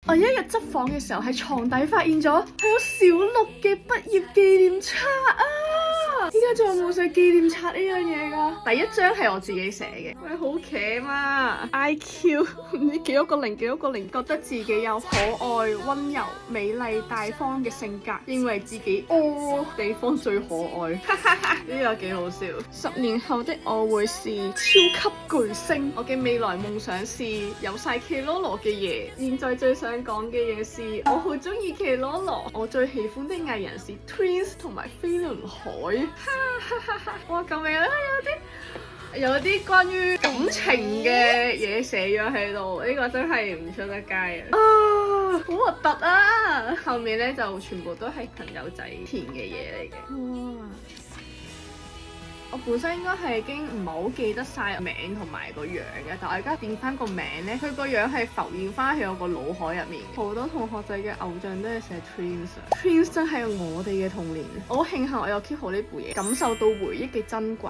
我一日執房嘅時候喺床底發現咗係我小六嘅畢業紀念冊啊！依家仲有冇寫紀念冊呢樣嘢㗎？第一張係我自己寫嘅，喂好茄嘛 IQ 唔知幾多個零幾多個零，覺得自己有可愛、溫柔、美麗、大方嘅性格，認為自己地方最可愛，呢個幾好笑。10年後的我會是超級巨星，我嘅未來夢想是有晒 K-Lolo 嘅嘢。現在最想講嘅嘢是，我好中意 K-Lolo，我最喜歡的藝人是 Twins 同埋飛輪海。哇，救命啦！有啲關於感情嘅嘢寫咗喺度，呢個真係唔出得街啊！好核突啊！後面呢就全部都係朋友仔填嘅嘢嚟嘅。哇！我本身應該係已經唔係好記得晒名同埋個樣嘅，但我而家點翻個名呢，佢個樣係浮現翻喺我個腦海入面。好多同學仔嘅偶像都係寫 Twins，Twins 真係我哋嘅童年。我好慶幸我有 keep 好呢部嘢，感受到回憶嘅珍貴。